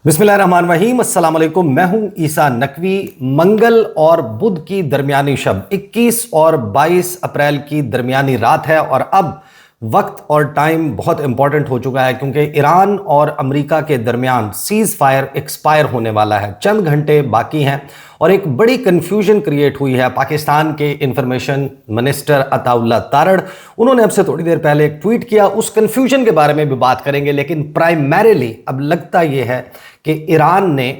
बिस्मिल्लाहिर्रहमानिर्रहीम, अस्सलाम वालेकुम। मैं हूं ईसा नकवी। मंगल और बुध की दरमियानी शब 21 और 22 अप्रैल की दरमियानी रात है और अब वक्त और टाइम बहुत इंपॉर्टेंट हो चुका है क्योंकि ईरान और अमेरिका के दरमियान सीज फायर एक्सपायर होने वाला है। चंद घंटे बाकी हैं और एक बड़ी कंफ्यूजन क्रिएट हुई है। पाकिस्तान के इंफॉर्मेशन मिनिस्टर अताउल्लाह तारड़, उन्होंने अब से थोड़ी देर पहले एक ट्वीट किया। उस कंफ्यूजन के बारे में भी बात करेंगे, लेकिन प्राइमरीली अब लगता यह है कि ईरान ने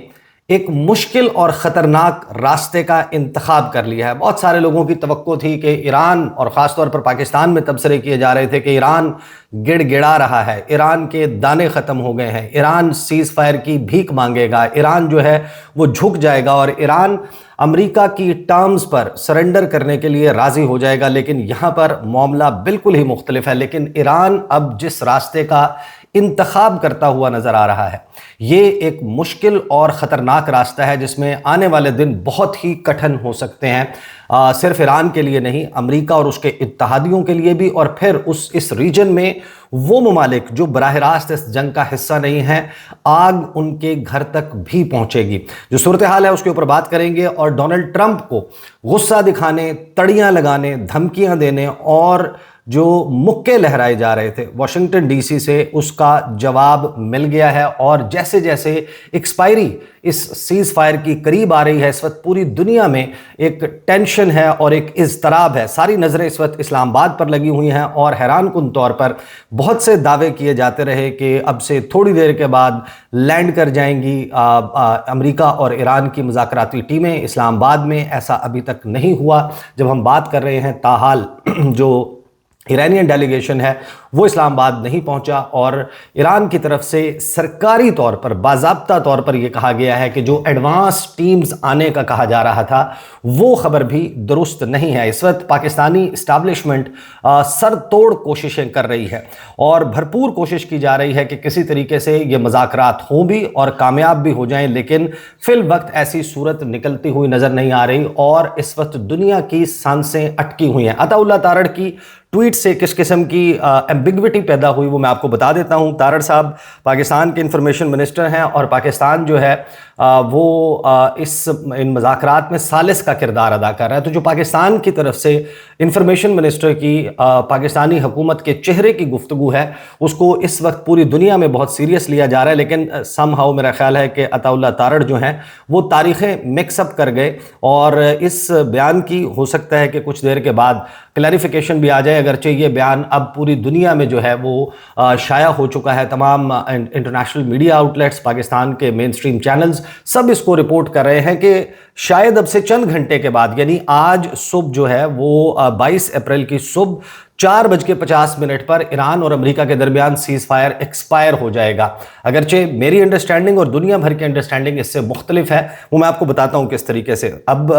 एक मुश्किल और ख़तरनाक रास्ते का इंतखाब कर लिया है। बहुत सारे लोगों की तवक्को थी कि ईरान, और ख़ास तौर पर पाकिस्तान में तबसरे किए जा रहे थे कि ईरान गिड़गिड़ा रहा है, ईरान के दाने ख़त्म हो गए हैं, ईरान सीज़ फायर की भीख मांगेगा, ईरान जो है वो झुक जाएगा और ईरान अमेरिका की टर्म्स पर सरेंडर करने के लिए राज़ी हो जाएगा। लेकिन यहाँ पर मामला बिल्कुल ही मुख्तलिफ है। लेकिन ईरान अब जिस रास्ते का इंतखाब करता हुआ नज़र आ रहा है, ये एक मुश्किल और ख़तरनाक रास्ता है जिसमें आने वाले दिन बहुत ही कठिन हो सकते हैं। सिर्फ ईरान के लिए नहीं, अमेरिका और उसके इत्तहादियों के लिए भी, और फिर इस रीजन में वो ममालिक जो बराह रास्त इस जंग का हिस्सा नहीं है, आग उनके घर तक भी पहुंचेगी। जो सूरत हाल है उसके ऊपर बात करेंगे और डोनाल्ड ट्रंप को गुस्सा दिखाने, तड़ियां लगाने, धमकियां देने और जो मुक्के लहराए जा रहे थे वाशिंगटन डीसी से, उसका जवाब मिल गया है। और जैसे जैसे एक्सपायरी इस सीज फायर की करीब आ रही है, इस वक्त पूरी दुनिया में एक टेंशन है और एक इज़्तराब है। सारी नज़रें इस वक्त इस्लामाबाद पर लगी हुई हैं और हैरान कुन तौर पर बहुत से दावे किए जाते रहे कि अब से थोड़ी देर के बाद लैंड कर जाएंगी अमेरिका और ईरान की मुज़ाकराती टीमें इस्लामाबाद में। ऐसा अभी तक नहीं हुआ। जब हम बात कर रहे हैं, ताहाल जो ईरानियन डेलीगेशन है वो इस्लामाबाद नहीं पहुंचा और ईरान की तरफ से सरकारी तौर पर, बाज़ाब्ता तौर पर यह कहा गया है कि जो एडवांस टीम्स आने का कहा जा रहा था वो खबर भी दुरुस्त नहीं है। इस वक्त पाकिस्तानी इस्टेब्लिशमेंट सर तोड़ कोशिशें कर रही है और भरपूर कोशिश की जा रही है कि किसी तरीके से ये मुज़ाकरात हों भी और कामयाब भी हो जाएं, लेकिन फिल वक्त ऐसी सूरत निकलती हुई नज़र नहीं आ रही और इस वक्त दुनिया की सांसें अटकी हुई हैं। अताउल्लाह तारड़ की ट्वीट से किस किस्म की एम्बिग्विटी पैदा हुई वो मैं आपको बता देता हूं। तारड़ साहब पाकिस्तान के इंफॉर्मेशन मिनिस्टर हैं और पाकिस्तान जो है वो इन मुज़ाकरात में सालिस का किरदार अदा कर रहा है। तो जो पाकिस्तान की तरफ से इंफॉर्मेशन मिनिस्टर की पाकिस्तानी हुकूमत के चेहरे की गुफ्तगू है, उसको इस वक्त पूरी दुनिया में बहुत सीरियस लिया जा रहा है। लेकिन समहाउ मेरा ख्याल है कि अताउल्लाह तारड़ जो हैं वो तारीखें मिक्सअप कर गए और इस बयान की हो सकता है कि कुछ देर के बाद क्लैरिफिकेशन भी आ जाए। अगरचे ये बयान अब पूरी दुनिया में जो है वो शाया हो चुका है, तमाम इंटरनेशनल मीडिया आउटलेट्स, पाकिस्तान के मेन स्ट्रीम चैनल्स सब इसको रिपोर्ट कर रहे हैं कि शायद अब से चंद घंटे के बाद, यानी आज सुबह जो है वो 22 अप्रैल की सुबह 4:50 पर ईरान और अमेरिका के दरमियान सीज फायर एक्सपायर हो जाएगा। अगरचे मेरी अंडरस्टैंडिंग और दुनिया भर की अंडरस्टैंडिंग इससे मुख्तलिफ है, वो मैं आपको बताता हूं किस तरीके से। अब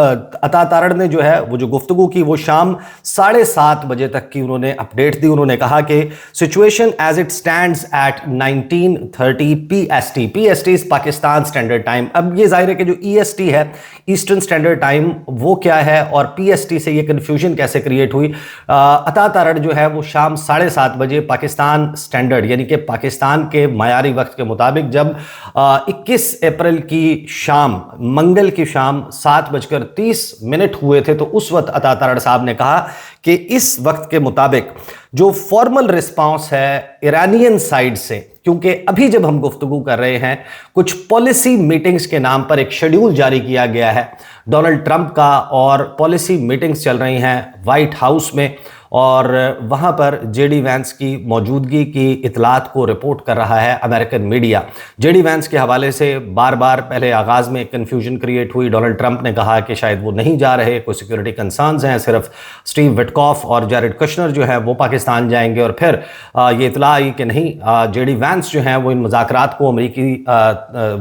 अता तारड़ ने जो है वो जो गुफ्तगू की वो शाम 7:30 बजे तक की उन्होंने अपडेट दी। उन्होंने कहा कि situation as it stands at 19:30 PST। PST is Pakistan standard time. अब ये जाहिर है कि जो EST है, ईस्टर्न स्टैंडर्ड टाइम, वो क्या है और PST से ये कन्फ्यूजन कैसे क्रिएट हुई। अता तारड़ जो है वो शाम 7:30 बजे पाकिस्तान स्टैंडर्ड यानी कि पाकिस्तान के मायारी वक्त के मुताबिक, जब 21 अप्रैल की शाम, मंगल की शाम 7:30 हुए थे, तो उस वक्त अता तारड़ साहब ने कहा कि इस वक्त के मुताबिक जो फॉर्मल रिस्पांस है ईरानियन साइड से, क्योंकि अभी जब हम गुफ्तगू कर रहे हैं कुछ पॉलिसी मीटिंग्स के नाम पर एक शेड्यूल जारी किया गया है डोनाल्ड ट्रंप का और पॉलिसी मीटिंग्स चल रही हैं वाइट हाउस में और वहाँ पर JD वैंस की मौजूदगी की इतलात को रिपोर्ट कर रहा है अमेरिकन मीडिया। JD वैंस के हवाले से बार बार पहले आगाज़ में कन्फ्यूजन क्रिएट हुई। डोनाल्ड ट्रंप ने कहा कि शायद वो नहीं जा रहे, कोई सिक्योरिटी कंसर्न्स हैं, सिर्फ स्टीव विटकॉफ और जैरेड कुशनर जो है वो पाकिस्तान जाएंगे। और फिर ये इतला आई कि नहीं, JD वैंस जो हैं वो इन मुज़ाकरात को, अमरीकी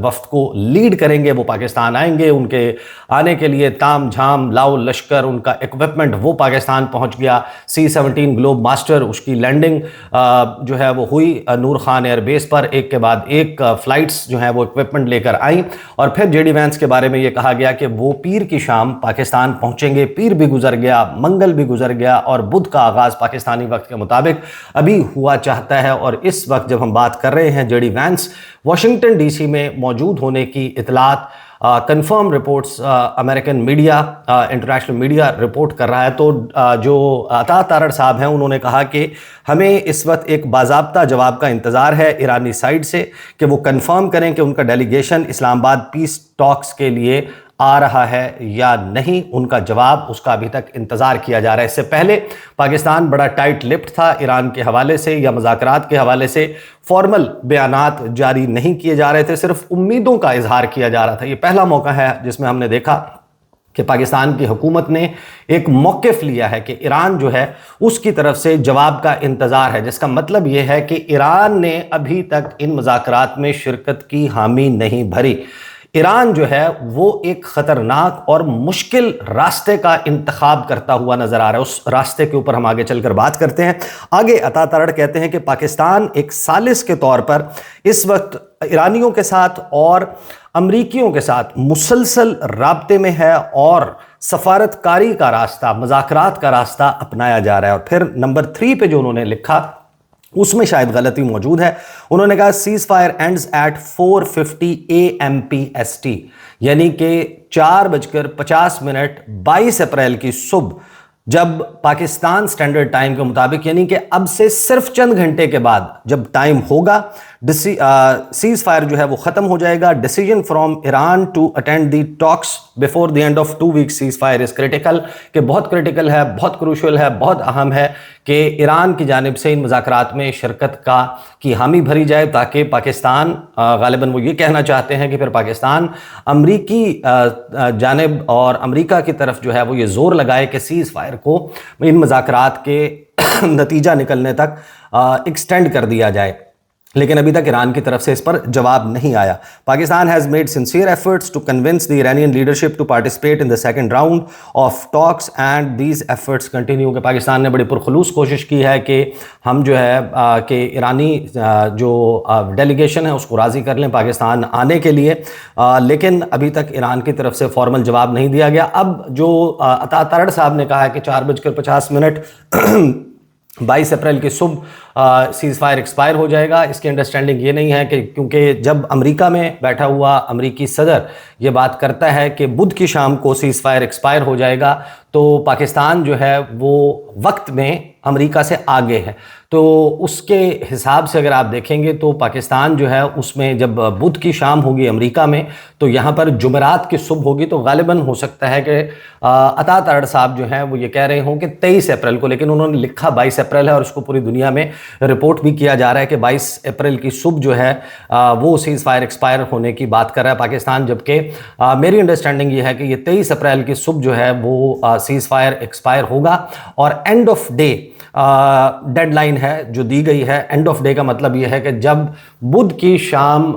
वफ्द को लीड करेंगे, वो पाकिस्तान आएंगे। उनके आने के लिए ताम झाम लाओ लश्कर, उनका इक्विपमेंट वो पाकिस्तान पहुँच गया। C-17 ग्लोब मास्टर, उसकी लैंडिंग जो है वो हुई नूर खान एयर बेस पर। एक के बाद एक फ्लाइट्स जो है वो इक्विपमेंट लेकर आई, और फिर जेडी वैंस के बारे में ये कहा गया कि वो पीर की शाम पाकिस्तान पहुंचेंगे। पीर भी गुजर गया, मंगल भी गुजर गया, और बुध का आगाज़ पाकिस्तानी वक्त के मुताबिक अभी हुआ चाहता है। और इस वक्त जब हम बात कर रहे हैं, जेडी वैंस वाशिंगटन DC में मौजूद होने की इतलात confirm reports American media, international media report कर रहा है। तो जो अता तारड़ साहब हैं, उन्होंने कहा कि हमें इस वक्त एक बाज़ाब्ता जवाब का इंतज़ार है ईरानी साइड से कि वो कंफर्म करें कि उनका डेलीगेशन इस्लामाबाद पीस टॉक्स के लिए आ रहा है या नहीं। उनका जवाब, उसका अभी तक इंतज़ार किया जा रहा है। इससे पहले पाकिस्तान बड़ा टाइट लिप्ड था ईरान के हवाले से या मुज़ाकरात के हवाले से। फॉर्मल बयानात जारी नहीं किए जा रहे थे, सिर्फ उम्मीदों का इजहार किया जा रहा था। ये पहला मौका है जिसमें हमने देखा कि पाकिस्तान की हुकूमत ने एक मौक़िफ़ लिया है कि ईरान जो है उसकी तरफ से जवाब का इंतज़ार है, जिसका मतलब ये है कि ईरान ने अभी तक इन मुज़ाकरात में शिरकत की हामी नहीं भरी। ईरान जो है वो एक ख़तरनाक और मुश्किल रास्ते का इंतखाब करता हुआ नज़र आ रहा है। उस रास्ते के ऊपर हम आगे चलकर बात करते हैं। आगे अता तारड़ कहते हैं कि पाकिस्तान एक सालिस के तौर पर इस वक्त ईरानियों के साथ और अमरीकियों के साथ मुसलसल राब्ते में है, और सफारतकारी का रास्ता, मुज़ाकरात का रास्ता अपनाया जा रहा है। और फिर नंबर 3 पे जो उन्होंने लिखा, उसमें शायद गलती मौजूद है। उन्होंने कहा cease fire ends at 4:50 AM PST, यानी कि 4:50 22 अप्रैल की सुबह, जब पाकिस्तान स्टैंडर्ड टाइम के मुताबिक, यानी कि अब से सिर्फ चंद घंटे के बाद जब टाइम होगा, सीज फायर जो है वो ख़त्म हो जाएगा। Decision from Iran to attend the talks before the end of 2 weeks ceasefire is critical, कि बहुत क्रिटिकल है, बहुत क्रूशल है, बहुत अहम है कि ईरान की जानिब से इन मुज़ाकरात में शिरकत की हामी भरी जाए, ताकि पाकिस्तान, गालिबन वो ये कहना चाहते हैं कि फिर पाकिस्तान अमरीकी जानिब और अमरीका की तरफ जो है वो ये ज़ोर लगाए कि सीज़ फायर को इन मुज़ाकरात के नतीजा निकलने तक एक्सटेंड कर दिया जाए। लेकिन अभी तक ईरान की तरफ से इस पर जवाब नहीं आया। Pakistan has made sincere efforts to convince the Iranian leadership to participate in the second round of talks and these efforts continue. कि पाकिस्तान ने बड़ी पुरखलूस कोशिश की है कि हम जो है कि ईरानी जो डेलीगेशन है उसको राज़ी कर लें पाकिस्तान आने के लिए, लेकिन अभी तक ईरान की तरफ से फॉर्मल जवाब नहीं दिया गया। अब जो अता तारड़ साहब ने कहा है कि 4:50 22 अप्रैल की सुबह सीज़ फायर एक्सपायर हो जाएगा, इसकी अंडरस्टैंडिंग ये नहीं है कि क्योंकि जब अमेरिका में बैठा हुआ अमेरिकी सदर ये बात करता है कि बुध की शाम को सीज़ फायर एक्सपायर हो जाएगा, तो पाकिस्तान जो है वो वक्त में अमेरिका से आगे है। तो उसके हिसाब से अगर आप देखेंगे तो पाकिस्तान जो है उसमें जब बुध की शाम होगी अमेरिका में, तो यहाँ पर जुमेरात की सुबह होगी। तो गालिबन हो सकता है कि अता तारड़ साहब जो हैं वो ये कह रहे हों कि 23 अप्रैल को, लेकिन उन्होंने लिखा 22 अप्रैल है, और उसको पूरी दुनिया में रिपोर्ट भी किया जा रहा है कि 22 अप्रैल की सुबह जो है वो सीज़ फायर एक्सपायर होने की बात कर रहा है पाकिस्तान। जबकि मेरी अंडरस्टैंडिंग ये है कि ये 23 अप्रैल की सुबह जो है वो सीज़ फायर एक्सपायर होगा, और एंड ऑफ डे डेडलाइन है जो दी गई है। एंड ऑफ डे का मतलब यह है कि जब बुध की शाम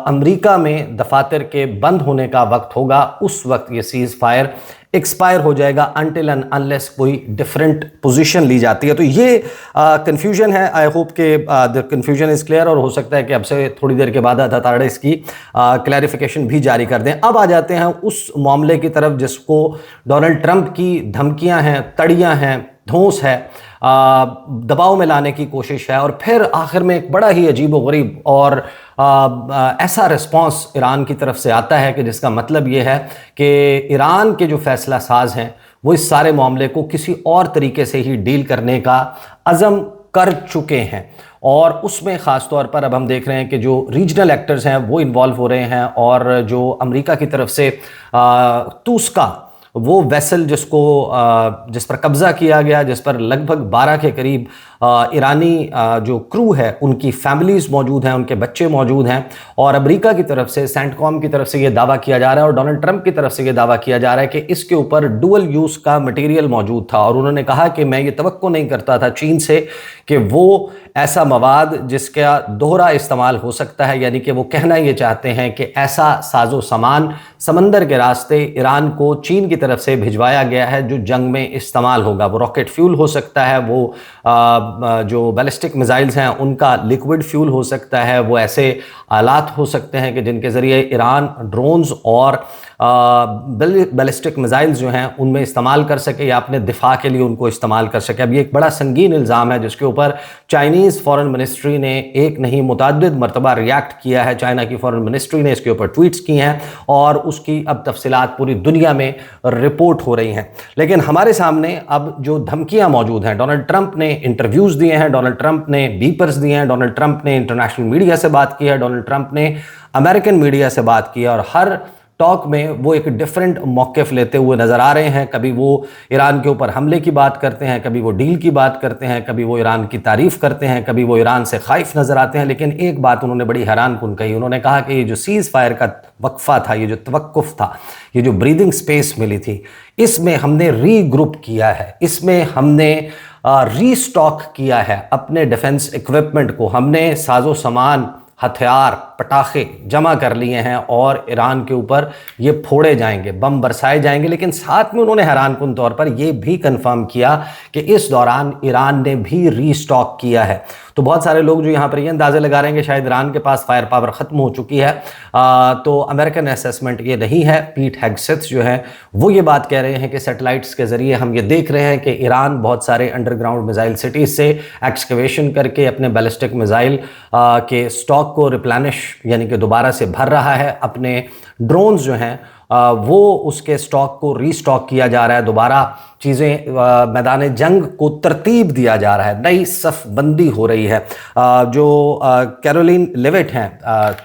अमेरिका में दफातर के बंद होने का वक्त होगा, उस वक्त ये सीज़ फायर एक्सपायर हो जाएगा, अनटिल एंड अनलेस कोई डिफरेंट पोजीशन ली जाती है। तो ये कंफ्यूजन है। आई होप के द कंफ्यूजन इज़ क्लियर, और हो सकता है कि अब से थोड़ी देर के बाद अता तारड़ इसकी क्लैरिफिकेशन भी जारी कर दें। अब आ जाते हैं उस मामले की तरफ जिसको डोनाल्ड ट्रंप की धमकियां हैं, तड़ियां हैं, धौंस है, दबाव में लाने की कोशिश है, और फिर आखिर में एक बड़ा ही अजीब व गरीब और ऐसा रिस्पांस ईरान की तरफ से आता है कि जिसका मतलब ये है कि ईरान के जो फैसला साज हैं वो इस सारे मामले को किसी और तरीके से ही डील करने का अज़म कर चुके हैं। और उसमें ख़ास तौर पर अब हम देख रहे हैं कि जो रीजनल एक्टर्स हैं वो इन्वॉल्व हो रहे हैं, और जो अमेरिका की तरफ से तूस्का वो वेसल जिस पर कब्ज़ा किया गया, जिस पर लगभग 12 के करीब ईरानी जो क्रू है उनकी फैमिलीज मौजूद हैं, उनके बच्चे मौजूद हैं, और अमेरिका की तरफ से, सेंटकॉम की तरफ से ये दावा किया जा रहा है और डोनाल्ड ट्रंप की तरफ से ये दावा किया जा रहा है कि इसके ऊपर डुअल यूज़ का मटेरियल मौजूद था। और उन्होंने कहा कि मैं ये तवक्को नहीं करता था चीन से कि वो ऐसा मवाद जिसका दोहरा इस्तेमाल हो सकता है, यानी कि वो कहना ये चाहते हैं कि ऐसा साजो सामान समंदर के रास्ते ईरान को चीन की तरफ से भिजवाया गया है जो जंग में इस्तेमाल होगा। वो रॉकेट फ्यूल हो सकता है, वो जो बैलिस्टिक मिसाइल्स हैं उनका लिक्विड फ्यूल हो सकता है, वो ऐसे आलात हो सकते हैं कि जिनके ज़रिए ईरान ड्रोन्स और बैलिस्टिक मिसाइल्स जो हैं उनमें इस्तेमाल कर सके या अपने दिफा के लिए उनको इस्तेमाल कर सके। अब ये एक बड़ा संगीन इल्ज़ाम है जिसके ऊपर चाइनीज़ फॉरेन मिनिस्ट्री ने एक नहीं मुतअद्दिद मरतबा रिएक्ट किया है। चाइना की फॉरेन मिनिस्ट्री ने इसके ऊपर ट्वीट्स की हैं और उसकी अब तफसीलात पूरी दुनिया में रिपोर्ट हो रही हैं। लेकिन हमारे सामने अब जो धमकियां मौजूद हैं, डोनाल्ड ट्रंप ने इंटरव्यूज़ दिए हैं, डोनाल्ड ट्रंप ने बीपर्स दिए हैं, डोनाल्ड ट्रंप ने इंटरनेशनल मीडिया से बात की है, डोनाल्ड ट्रंप ने अमेरिकन मीडिया से बात की है, और हर टॉक में वो एक डिफरेंट मौक़िफ़ लेते हुए नज़र आ रहे हैं। कभी वो ईरान के ऊपर हमले की बात करते हैं, कभी वो डील की बात करते हैं, कभी वो ईरान की तारीफ़ करते हैं, कभी वो ईरान से खाइफ नज़र आते हैं। लेकिन एक बात उन्होंने बड़ी हैरान कुन कही, उन्होंने कहा कि ये जो सीज़ फायर का वक्फा था, ये जो तवक्कुफ़ था, ये जो ब्रीदिंग स्पेस मिली थी, इसमें हमने रीग्रुप किया है, इसमें हमने रीस्टॉक किया है अपने डिफेंस इक्विपमेंट को, हमने साजो सामान, हथियार, पटाखे जमा कर लिए हैं और ईरान के ऊपर ये फोड़े जाएंगे, बम बरसाए जाएंगे। लेकिन साथ में उन्होंने हैरानकुन तौर पर यह भी कंफर्म किया कि इस दौरान ईरान ने भी रीस्टॉक किया है। तो बहुत सारे लोग जो यहाँ पर ये अंदाजे लगा रहे हैं कि शायद ईरान के पास फायर पावर ख़त्म हो चुकी है, तो अमेरिकन असेसमेंट ये नहीं है। पीट हेगसेथ जो है वो ये बात कह रहे हैं कि सैटेलाइट्स के ज़रिए हम ये देख रहे हैं कि ईरान बहुत सारे अंडरग्राउंड मिसाइल सिटीज़ से एक्सकवेशन करके अपने बैलिस्टिक मिसाइल के स्टॉक को रिप्लेनिश यानी कि दोबारा से भर रहा है। अपने ड्रोन्स जो हैं वो उसके स्टॉक को रीस्टॉक किया जा रहा है, दोबारा चीज़ें मैदान जंग को तरतीब दिया जा रहा है, नई सफ़ बंदी हो रही है। जो कैरोलिन लेविट हैं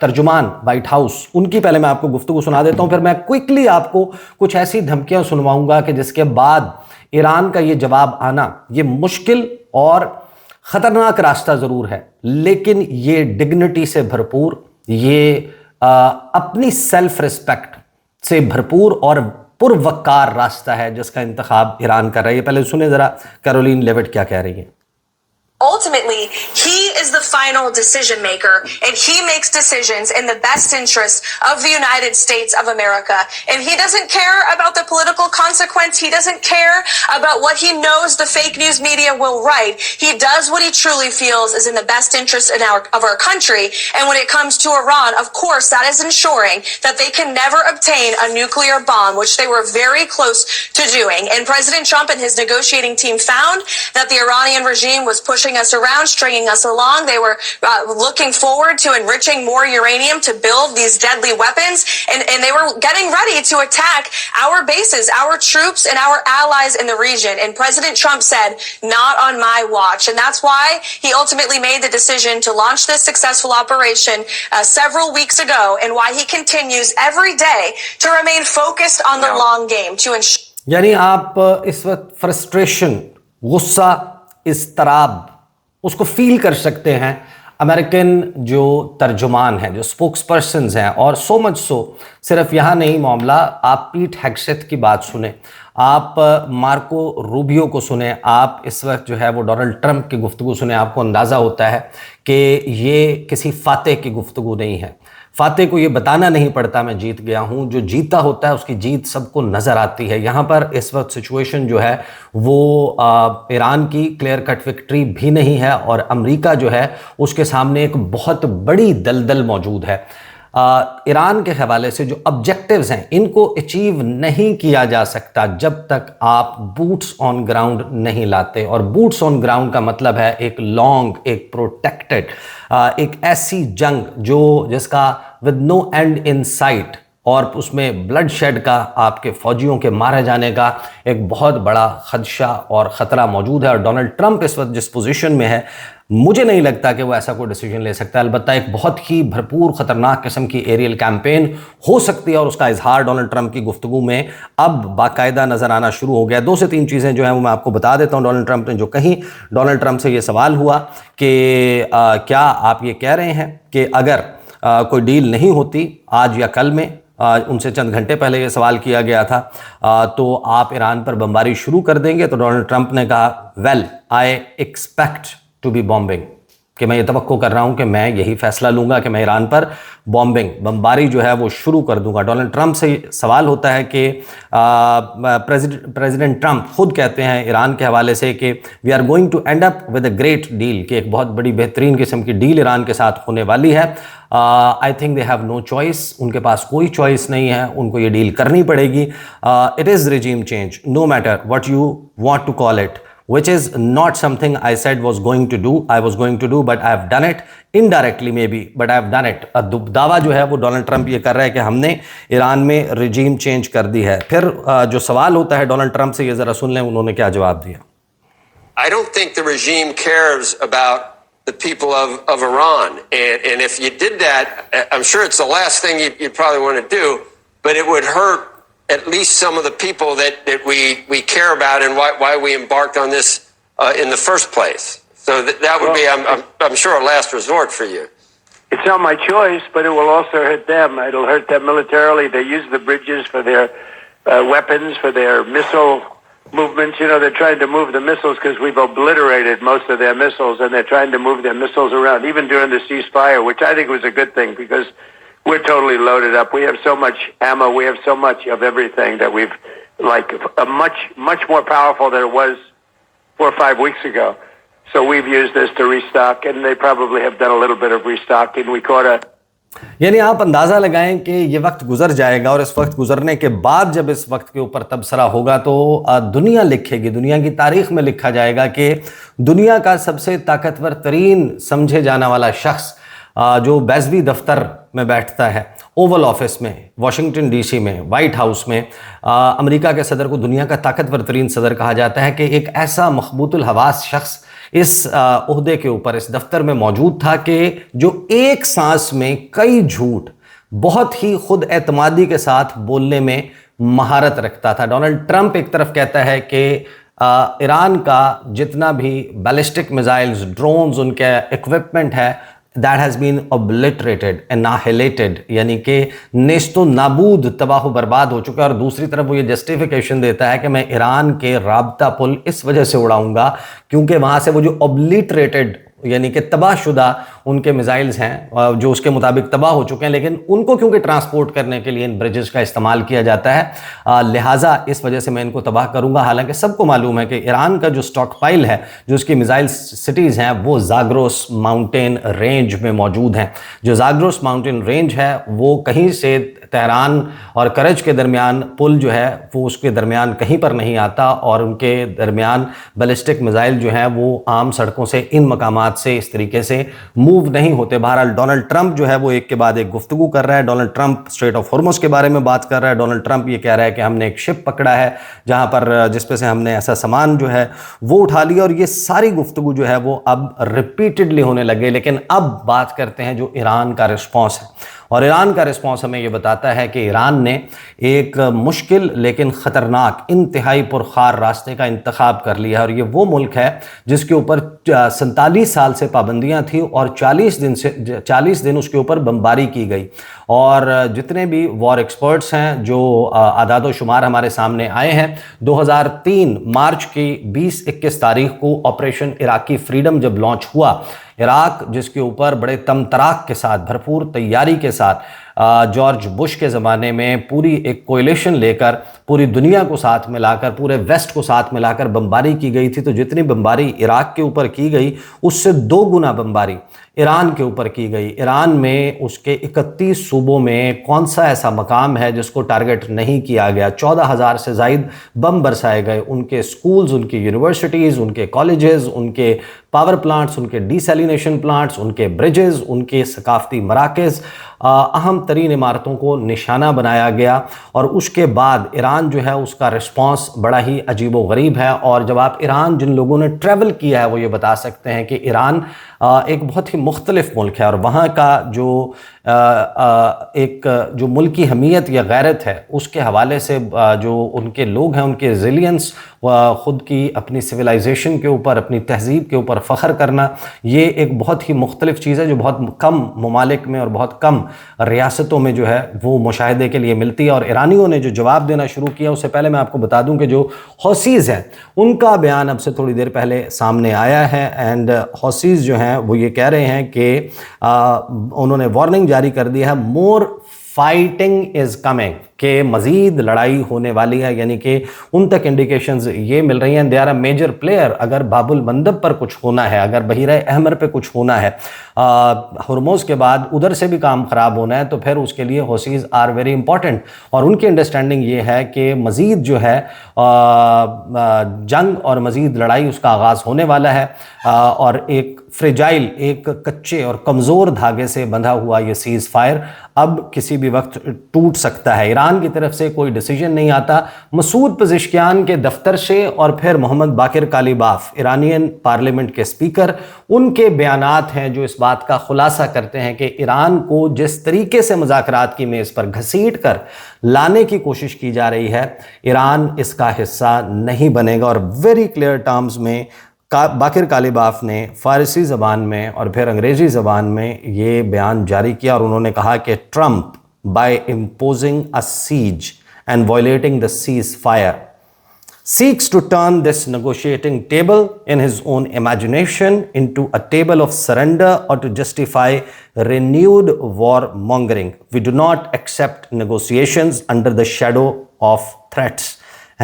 तर्जुमान वाइट हाउस, उनकी पहले मैं आपको गुफ्तगू सुना देता हूँ, फिर मैं क्विकली आपको कुछ ऐसी धमकियाँ सुनवाऊँगा कि जिसके बाद ईरान का ये जवाब आना ये मुश्किल और ख़तरनाक रास्ता ज़रूर है, लेकिन ये डिग्निटी से भरपूर, ये अपनी सेल्फ रिस्पेक्ट से भरपूर और पुरवकार रास्ता है जिसका इंतखाब ईरान कर रही है। पहले सुने जरा कैरोलिन लेविट क्या कह रही है। Ultimately, he is the final decision maker, and he makes decisions in the best interest of the United States of America. And he doesn't care about the political consequence. He doesn't care about what he knows the fake news media will write. He does what he truly feels is in the best interest of our country. And when it comes to Iran, of course, that is ensuring that they can never obtain a nuclear bomb, which they were very close to doing. And President Trump and his negotiating team found that the Iranian regime was pushing us around, stringing us along. They were looking forward to enriching more uranium to build these deadly weapons, and they were getting ready to attack our bases, our troops, and our allies in the region. And President Trump said, "Not on my watch." And that's why he ultimately made the decision to launch this successful operation several weeks ago, and why he continues every day to remain focused on the long game to ensure. यानी आप इस वक्त frustration, गुस्सा, इस्तराब उसको feel कर सकते हैं American जो तर्जुमान हैं, जो स्पोक्स पर्सन्स हैं। और सो मच सो सिर्फ यहाँ नहीं मामला, आप पीट हेगसेथ की बात सुने, आप मार्को रूबियो को सुने, आप इस वक्त जो है वो डोनाल्ड ट्रंप की गुफ्तगू सुने, आपको अंदाज़ा होता है कि ये किसी फातेह की गुफ्तगू नहीं है। फातेह को ये बताना नहीं पड़ता मैं जीत गया हूँ, जो जीता होता है उसकी जीत सबको नज़र आती है। यहाँ पर इस वक्त सिचुएशन जो है वो ईरान की क्लियर कट विक्ट्री भी नहीं है, और अमेरिका जो है उसके सामने एक बहुत बड़ी दलदल मौजूद है। ईरान के हवाले से जो ऑब्जेक्टिव्स हैं इनको अचीव नहीं किया जा सकता जब तक आप बूट्स ऑन ग्राउंड नहीं लाते। और बूट्स ऑन ग्राउंड का मतलब है एक लॉन्ग, एक प्रोटेक्टेड, एक ऐसी जंग जिसका with no end in sight, और उसमें ब्लड शेड का, आपके फौजियों के मारे जाने का एक बहुत बड़ा खदशा और ख़तरा मौजूद है। और डोनाल्ड ट्रंप इस वक्त जिस पोजीशन में है, مجھے نہیں لگتا کہ وہ ایسا کوئی ڈیسیجن لے سکتا ہے. البتہ ایک بہت ہی بھرپور خطرناک قسم کی ایریل کیمپین ہو سکتی ہے اور اس کا اظہار ڈونلڈ ٹرمپ کی گفتگو میں اب باقاعدہ نظر آنا شروع ہو گیا. 2 سے 3 چیزیں جو ہیں وہ میں آپ کو بتا دیتا ہوں ڈونلڈ ٹرمپ نے جو کہیں. ڈونلڈ ٹرمپ سے یہ سوال ہوا کہ کیا آپ یہ کہہ رہے ہیں کہ اگر کوئی ڈیل نہیں ہوتی آج یا کل میں، ان سے چند گھنٹے پہلے یہ سوال کیا گیا تھا، تو آپ ایران پر بمباری شروع کر دیں گے؟ تو ڈونلڈ ٹرمپ نے کہا well I expect to be bombing, کہ میں یہ توقع کر رہا ہوں کہ میں یہی فیصلہ لوں گا کہ میں ایران پر بمباری جو ہے وہ شروع کر دوں گا. ڈونلڈ ٹرمپ سے سوال ہوتا ہے کہ پریزیڈنٹ ٹرمپ خود کہتے ہیں ایران کے حوالے سے کہ we are going to end up with a great deal, کہ ایک بہت بڑی بہترین قسم کی ڈیل ایران کے ساتھ ہونے والی ہے. I think they have no choice, ان کے پاس کوئی چوائس نہیں ہے، ان کو یہ ڈیل کرنی پڑے گی. It is regime change no matter what you want to call it, which is not something I said was going to do. I was going to do, but I have done it indirectly maybe, but I have done it. دعویٰ جو ہے وہ Donald Trump یہ کر رہا ہے کہ ہم نے ایران میں رجیم چینج کر دی ہے. پھر جو سوال ہوتا ہے ڈونلڈ ٹرمپ سے، یہ ذرا سن لیں انہوں نے کیا جواب دیا. I don't think the regime cares about the people of Iran. And if you did that, I'm sure it's the last thing you'd probably want to do, but it would hurt at least some of the people that we care about and why we embarked on this in the first place. So that would be, I'm sure, a last resort for you. It's not my choice, but it will also hurt them. It'll hurt them militarily. They use the bridges for their weapons, for their missile movements. You know, they're trying to move the missiles because we've obliterated most of their missiles, and they're trying to move their missiles around, even during the ceasefire, which I think was a good thing because we're totally loaded up. We have so much ammo. We have so much of everything that we've, like, much more powerful than it was 4 or 5 weeks ago. So we've used this to restock, and they probably have done a little bit of restocking. We caught a یعنی آپ اندازہ لگائیں کہ یہ وقت گزر جائے گا اور اس وقت گزرنے کے بعد جب اس وقت کے اوپر تبصرہ ہوگا تو دنیا لکھے گی، دنیا کی تاریخ میں لکھا جائے گا کہ دنیا کا سب سے طاقتور ترین سمجھے جانے والا شخص جو بیضوی دفتر میں بیٹھتا ہے، اوول آفس میں، واشنگٹن ڈی سی میں، وائٹ ہاؤس میں، امریکہ کے صدر کو دنیا کا طاقتور ترین صدر کہا جاتا ہے، کہ ایک ایسا مخبوط الحواس شخص اس عہدے کے اوپر اس دفتر میں موجود تھا کہ جو ایک سانس میں کئی جھوٹ بہت ہی خود اعتمادی کے ساتھ بولنے میں مہارت رکھتا تھا. ڈونلڈ ٹرمپ ایک طرف کہتا ہے کہ ایران کا جتنا بھی بیلسٹک میزائلز، ڈرونز، ان کا ایکوپمنٹ ہے that has been obliterated, annihilated، یعنی کہ نیست و نابود، تباہ و برباد ہو چکا ہے. اور دوسری طرف وہ یہ جسٹیفیکیشن دیتا ہے کہ میں ایران کے رابطہ پل اس وجہ سے اڑاؤں گا کیونکہ وہاں سے وہ جو obliterated یعنی کہ تباہ شدہ ان کے میزائلز ہیں جو اس کے مطابق تباہ ہو چکے ہیں، لیکن ان کو کیونکہ ٹرانسپورٹ کرنے کے لیے ان بریجز کا استعمال کیا جاتا ہے، لہٰذا اس وجہ سے میں ان کو تباہ کروں گا. حالانکہ سب کو معلوم ہے کہ ایران کا جو سٹاک پائل ہے، جو اس کی میزائل سٹیز ہیں، وہ زاگروس ماؤنٹین رینج میں موجود ہیں. جو زاگروس ماؤنٹین رینج ہے وہ کہیں سے تہران اور کرج کے درمیان پل جو ہے وہ اس کے درمیان کہیں پر نہیں آتا، اور ان کے درمیان بیلسٹک میزائل جو ہیں وہ عام سڑکوں سے ان مقامات سے اس طریقے سے موو نہیں ہوتے. بہرحال ڈونلڈ ٹرمپ جو ہے وہ ایک کے بعد ایک گفتگو کر رہا ہے. Donald Trump street of harms کے بارے میں بات کر رہا ہے. ڈونلڈ ٹرمپ یہ کہہ رہا ہے کہ ہم نے ایک شپ پکڑا ہے جہاں پر جس پہ سے ہم نے ایسا سامان جو ہے وہ اٹھا لیا، اور یہ ساری گفتگو جو ہے وہ اب ریپیٹڈلی ہونے لگے. لیکن اب بات کرتے ہیں جو ایران کا رسپانس ہے، اور ایران کا رسپانس ہمیں یہ بتاتا ہے کہ ایران نے ایک مشکل لیکن خطرناک، انتہائی پرخار راستے کا انتخاب کر لیا ہے. اور یہ وہ ملک ہے جس کے اوپر 47 سال سے پابندیاں تھیں اور 40 دن اس کے اوپر بمباری کی گئی. اور جتنے بھی وار ایکسپرٹس ہیں جو اعداد و شمار ہمارے سامنے آئے ہیں، 2003 مارچ کی 20-21 تاریخ کو آپریشن عراقی فریڈم جب لانچ ہوا، عراق جس کے اوپر بڑے تمطراق کے ساتھ، بھرپور تیاری کے ساتھ جارج بش کے زمانے میں پوری ایک کوئلیشن لے کر پوری دنیا کو ساتھ ملا کر، پورے ویسٹ کو ساتھ ملا کر بمباری کی گئی تھی، تو جتنی بمباری عراق کے اوپر کی گئی اس سے 2 گنا بمباری ایران کے اوپر کی گئی. ایران میں اس کے 31 صوبوں میں کون سا ایسا مقام ہے جس کو ٹارگٹ نہیں کیا گیا؟ 14,000 سے زائد بم برسائے گئے. ان کے سکولز، ان کی یونیورسٹیز، ان کے کالجز، ان کے پاور پلانٹس، ان کے ڈیسیلینیشن پلانٹس، ان کے بریجز، ان کے ثقافتی مراکز، اہم ترین عمارتوں کو نشانہ بنایا گیا. اور اس کے بعد ایران جو ہے اس کا رسپانس بڑا ہی عجیب و غریب ہے. اور جب آپ ایران، جن لوگوں نے ٹریول کیا ہے وہ یہ بتا سکتے ہیں کہ ایران ایک بہت ہی مختلف ملک ہے، اور وہاں کا جو ملکی حمیت یا غیرت ہے اس کے حوالے سے جو ان کے لوگ ہیں، ان کے ریزیلینس، خود کی اپنی سویلائزیشن کے اوپر، اپنی تہذیب کے اوپر فخر کرنا، یہ ایک بہت ہی مختلف چیز ہے جو بہت کم ممالک میں اور بہت کم ریاستوں میں جو ہے وہ مشاہدے کے لیے ملتی ہے. اور ایرانیوں نے جو جواب دینا شروع کیا، اس سے پہلے میں آپ کو بتا دوں کہ جو حوثیز ہیں ان کا بیان اب سے تھوڑی دیر پہلے سامنے آیا ہے. اینڈ حوثیز جو ہیں وہ یہ کہہ رہے ہیں کہ انہوں نے وارننگ جاری کر دی ہے، مور فائٹنگ از کمنگ، کہ مزید لڑائی ہونے والی ہے. یعنی کہ ان تک انڈیکیشنز یہ مل رہی ہیں they are a major player. اگر باب المندب پر کچھ ہونا ہے، اگر بحیرہ احمر پہ کچھ ہونا ہے، ہرموز کے بعد ادھر سے بھی کام خراب ہونا ہے، تو پھر اس کے لیے حوثیز آر ویری امپورٹنٹ. اور ان کی انڈرسٹینڈنگ یہ ہے کہ مزید جو ہے جنگ اور مزید لڑائی اس کا آغاز ہونے والا ہے. اور ایک فریجائل، ایک کچے اور کمزور دھاگے سے بندھا ہوا یہ سیز فائر اب کسی بھی وقت ٹوٹ سکتا ہے. ایران کی طرف سے کوئی ڈیسیجن نہیں آتا. مسعود پزشکیان کے دفتر سے اور پھر محمد باقر کالیباف، ایرانین پارلیمنٹ کے سپیکر، ان کے بیانات ہیں جو اس بات کا خلاصہ کرتے ہیں کہ ایران کو جس طریقے سے مذاکرات کی میز پر گھسیٹ کر لانے کی کوشش کی جا رہی ہے، ایران اس کا حصہ نہیں بنے گا. اور ویری کلیئر ٹرمز میں باقر کالیباف نے فارسی زبان میں اور پھر انگریزی زبان میں یہ بیان جاری کیا، اور انہوں نے کہا کہ Trump by imposing a siege and violating the ceasefire seeks to turn this negotiating table in his own imagination into a table of surrender or to justify renewed war mongering. We do not accept negotiations under the shadow of threats.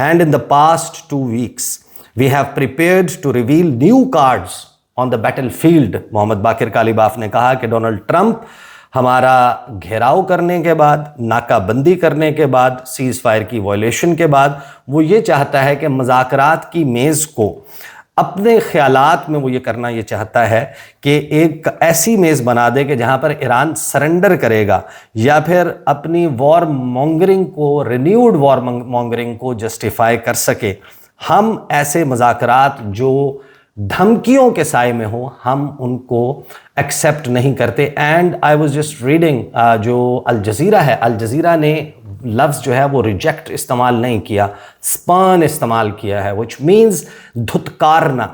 And in the past 2 weeks, we have prepared to reveal new cards on the battlefield. محمد باقر کالیباف نے کہا کہ Donald Trump ہمارا گھیراؤ کرنے کے بعد، ناکہ بندی کرنے کے بعد، سیز فائر کی وائلیشن کے بعد، وہ یہ چاہتا ہے کہ مذاکرات کی میز کو اپنے خیالات میں وہ یہ کرنا یہ چاہتا ہے کہ ایک ایسی میز بنا دے کہ جہاں پر ایران سرنڈر کرے گا یا پھر اپنی وار مونگرنگ کو، رینیوڈ وار مونگرنگ کو جسٹیفائی کر سکے. ہم ایسے مذاکرات جو دھمکیوں کے سائے میں ہوں، ہم ان کو ایکسیپٹ نہیں کرتے. And I was just reading, جو الجزیرہ ہے، الجزیرہ نے لفظ جو ہے وہ ریجیکٹ استعمال نہیں کیا، سپان استعمال کیا ہے، which means دھتکارنا،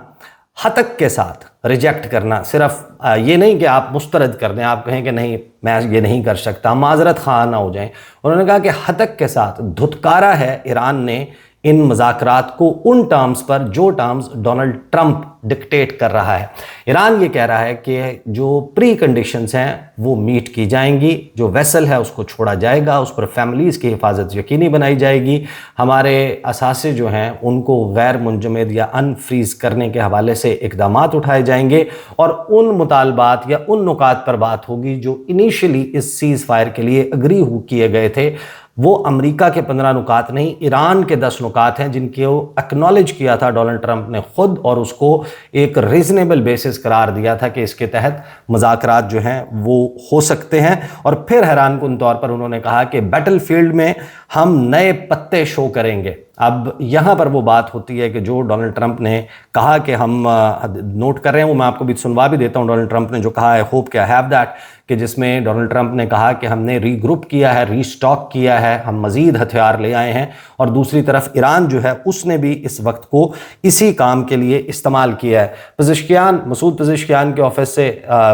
ہتک کے ساتھ ریجیکٹ کرنا. صرف یہ نہیں کہ آپ مسترد کر دیں، آپ کہیں کہ نہیں میں یہ نہیں کر سکتا، معذرت خواہ نہ ہو جائیں. انہوں نے کہا کہ ہتک کے ساتھ دھتکارا ہے ایران نے ان مذاکرات کو ان ٹرمز پر جو ٹرمز ڈونلڈ ٹرمپ ڈکٹیٹ کر رہا ہے. ایران یہ کہہ رہا ہے کہ جو پری کنڈیشنز ہیں وہ میٹ کی جائیں گی، جو ویسل ہے اس کو چھوڑا جائے گا، اس پر فیملیز کی حفاظت یقینی بنائی جائے گی، ہمارے اثاثے جو ہیں ان کو غیر منجمد یا ان فریز کرنے کے حوالے سے اقدامات اٹھائے جائیں گے، اور ان مطالبات یا ان نکات پر بات ہوگی جو انیشلی اس سیز فائر کے لیے اگری کیے گئے تھے. وہ امریکہ کے 15 نکات نہیں، ایران کے 10 نکات ہیں جن کو اکنالج کیا تھا ڈونلڈ ٹرمپ نے خود، اور اس کو ایک ریزنیبل بیسس قرار دیا تھا کہ اس کے تحت مذاکرات جو ہیں وہ ہو سکتے ہیں. اور پھر حیران کن طور پر انہوں نے کہا کہ بیٹل فیلڈ میں ہم نئے پتے شو کریں گے. اب یہاں پر وہ بات ہوتی ہے کہ جو ڈونلڈ ٹرمپ نے کہا کہ ہم نوٹ کر رہے ہیں، وہ میں آپ کو بھی سنوا بھی دیتا ہوں. ڈونلڈ ٹرمپ نے جو کہا ہے، ہوپ کہ آئی ہیو دیٹ، کہ جس میں ڈونلڈ ٹرمپ نے کہا کہ ہم نے ری گروپ کیا ہے، ری سٹاک کیا ہے، ہم مزید ہتھیار لے آئے ہیں. اور دوسری طرف ایران جو ہے اس نے بھی اس وقت کو اسی کام کے لیے استعمال کیا ہے. پزشکیان، مسعود پزشکیان کے آفس سے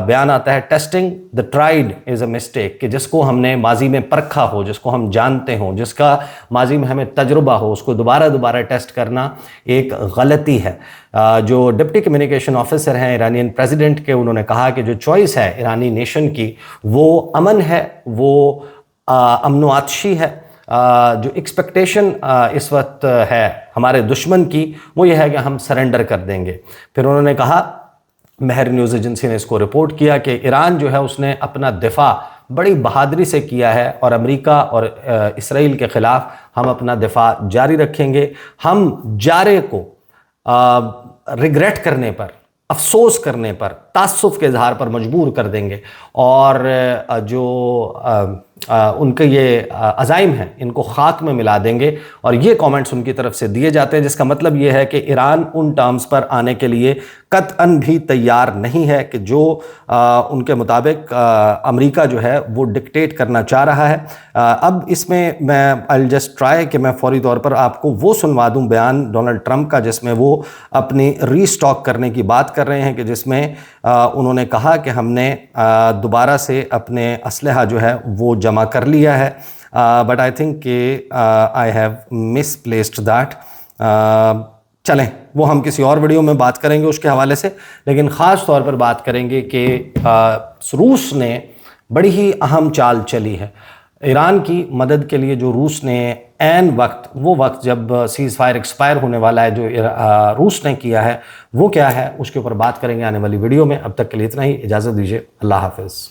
بیان آتا ہے، testing the tried is a mistake, کہ جس کو ہم نے ماضی میں پرکھا ہو، جس کو ہم جانتے ہوں، جس کا ماضی میں ہمیں تجربہ ہو، اس کو دوبارہ ٹیسٹ کرنا ایک غلطی ہے. جو ڈپٹی کمیونیکیشن آفیسر ہیں ایرانین پریزیڈنٹ کے، انہوں نے کہا کہ جو چوائس ہے ایرانی نیشن کی وہ امن ہے، وہ امن و آتشی ہے. جو ایکسپیکٹیشن اس وقت ہے ہمارے دشمن کی وہ یہ ہے کہ ہم سرنڈر کر دیں گے. پھر انہوں نے کہا، مہر نیوز ایجنسی نے اس کو رپورٹ کیا کہ ایران جو ہے اس نے اپنا دفاع بڑی بہادری سے کیا ہے، اور امریکہ اور اسرائیل کے خلاف ہم اپنا دفاع جاری رکھیں گے. ہم جارے کو ریگریٹ کرنے پر افسوس کرنے پر, تعصب کے اظہار پر مجبور کر دیں گے, اور جو ان کے یہ عزائم ہیں ان کو خاک میں ملا دیں گے. اور یہ کومنٹس ان کی طرف سے دیے جاتے ہیں, جس کا مطلب یہ ہے کہ ایران ان ٹرمز پر آنے کے لیے قطعاً بھی تیار نہیں ہے کہ جو ان کے مطابق امریکہ جو ہے وہ ڈکٹیٹ کرنا چاہ رہا ہے. اب اس میں I'll just try کہ میں فوری طور پر آپ کو وہ سنوا دوں بیان ڈونلڈ ٹرمپ کا, جس میں وہ اپنی ری سٹاک کرنے کی بات کر رہے ہیں, کہ جس میں انہوں نے کہا کہ ہم نے دوبارہ سے اپنے اسلحہ جو ہے وہ جمع کر لیا ہے. بٹ آئی تھنک کہ I have miss placed that. چلیں وہ ہم کسی اور ویڈیو میں بات کریں گے اس کے حوالے سے, لیکن خاص طور پر بات کریں گے کہ روس نے بڑی ہی اہم چال چلی ہے ایران کی مدد کے لیے. جو روس نے عین وقت, وہ وقت جب سیز فائر ایکسپائر ہونے والا ہے, جو روس نے کیا ہے وہ کیا ہے, اس کے اوپر بات کریں گے آنے والی ویڈیو میں. اب تک کے لیے اتنا ہی, اجازت دیجیے, اللہ حافظ.